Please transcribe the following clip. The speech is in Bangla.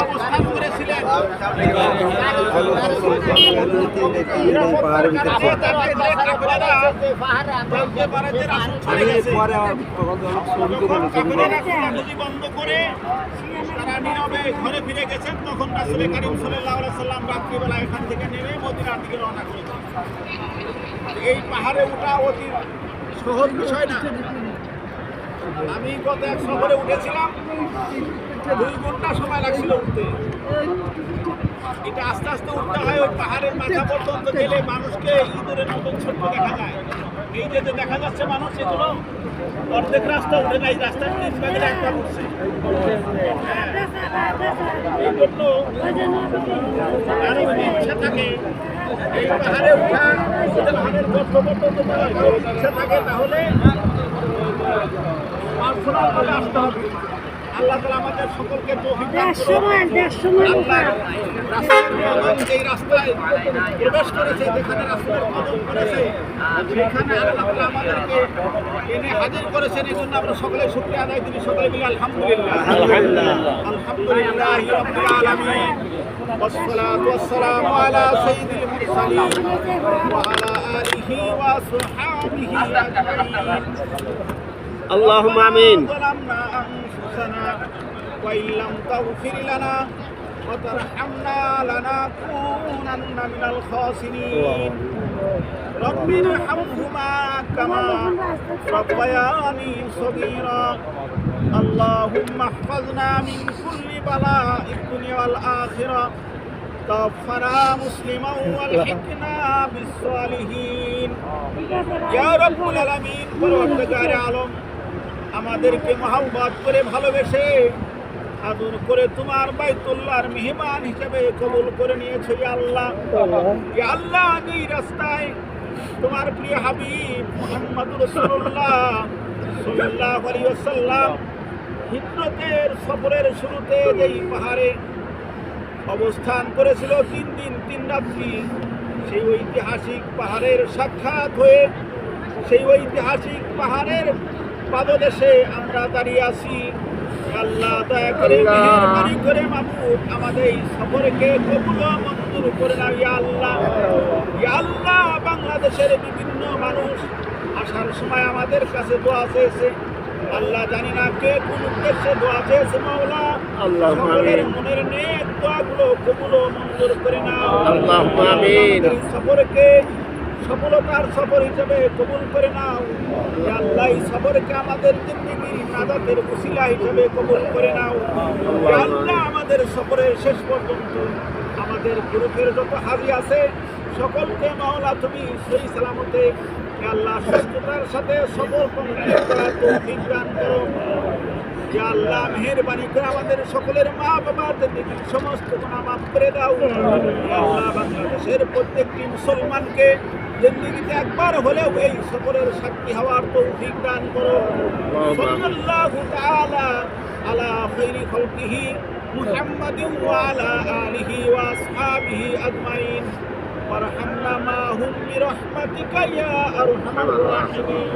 অবস্থান করেছিলেন। বন্ধ করে তারা নীরবে ঘরে ফিরে গেছেন। তখন রাসূল কারীম সাল্লাল্লাহু আলাইহি সাল্লাম রাত্রিবেলা এখান থেকে নেমে মদিনার দিকে রওনা করেছেন। এই পাহাড়ে ওঠা অতি সহজ বিষয় না। আমি গত এক সফরে উঠেছিলাম, 2 ঘন্টা সময় লাগছিল উঠতে। এটা আস্তে আস্তে উঠতে হয়। ওই পাহাড়ের মাথা পর্যন্ত গেলে মানুষকে ইঁদুরের মতন ছোট্ট দেখা যায়। এই যে দেখা যাচ্ছে মানুষ, এগুলো অর্ধেক রাস্তা উঠে নাই, রাস্তার 3 ভাগের 1 ভাগ উঠছে। এই জন্য আরো যদি ইচ্ছা থাকে এই পাহাড়ে উঠা, পাহাড়ের গর্ত পর্যন্ত ইচ্ছা থাকে, তাহলে পার্সোনালভাবে আসতে হবে। আল্লাহ তাআলা আমাদের সকলকে তৌফিক দান করুন। এই রাস্তায় প্রবেশ করেছে, যেখানে রাসূলের কদম করেছে, সেখানে আল্লাহ তাআলা আমাদেরকে এনে হাজির করেছেন। এই জন্য আমরা সকলে শুকরিয়া আদায় করি। সকলে মিলে আলহামদুলিল্লাহ, আলহামদুলিল্লাহি রাব্বিল আলামিন, والصلاة والسلام على سيد المرسلين وعلى آله وصحبه أجمعين. اللهم آمين. ظلمنا أنفسنا وإن لم تغفر لنا وترحمنا لنكونن من الخاسرين. رب ارحمهما كما ربياني صغيرا. اللهم احفظنا من كل بلاء الدنيا والآخرة. توفنا مسلما والحقنا بالصالحين. يا رب العالمين. পরওয়ারদিগার আলম, আমাদেরকে মহব্বত করে ভালোবেসে আদর করে তোমার বাইতুল্লাহর মেহমান হিসেবে কবুল করে নিয়েছো। ইয়া আল্লাহ, ইয়া আল্লাহ, এই রাস্তায় তোমার প্রিয় হাবিব মুহাম্মদুর রাসূলুল্লাহ সাল্লাল্লাহু আলাইহি ওয়াসাল্লাম হিজরতের সফরের শুরুতে যেই পাহাড়ে অবস্থান করেছিল 3 দিন 3 রাত্রি, সেই ঐতিহাসিক পাহাড়ের সাক্ষাৎ হয়ে সেই ঐতিহাসিক পাহাড়ের পাদদেশে আমরা দাঁড়িয়ে আছি। আল্লাহ দয়া করে মেহেরবানি করে মাবুদ আমাদের এই সফরকে কবুল ও মঞ্জুর করে নাও। ইয়া আল্লাহ, ইয়া আল্লাহ, বাংলাদেশের বিভিন্ন মানুষ আসার সময় আমাদের কাছে দোয়া চেয়েছে। আল্লাহ, জানি না কে কোন উদ্দেশ্যে দোয়া চেয়েছে। মাওলা, সকলের মনের নেক দোয়াগুলো কবুল ও মঞ্জুর করে নাও। আল্লাহুম্মা আমিন। সফরকে সফলতার সফর হিসেবে কবুল করে নাও। ইয়া আল্লাহ, এই সফরকে আমাদের জিন্দেগির নাজাতের ওসিলা হিসেবে কবুল করে নাও। ইয়া আল্লাহ, আমাদের সফরের শেষ পর্যন্ত আমাদের গ্রুপের যত হাজি আছে সকলকে মাওলা তুমি সহি সালামতে ইয়া আল্লাহ সুস্থতার সাথে সফর কমপ্লিট করার তৌফিক দান করো। ইয়া আল্লাহ, মেহেরবানি করে আমাদের সকলের মা বাবাদের সমস্ত গুনাহ মাফ করে দাও। ইয়া আল্লাহ, বাংলাদেশের প্রত্যেকটি মুসলমানকে জিন্দেগিতে একবার হলেও এই সফরের সাক্ষী হওয়ার তৌফিক দান করো। সাল্লাল্লাহু তাআলা আলা খায়রি খালকিহি মুহাম্মাদিন ওয়া আলা আলিহি ওয়া আসহাবিহি আজমাইন। ওয়ারহামনা মাহুম বিরহমাতিকা ইয়া আরহামার রাহিমিন।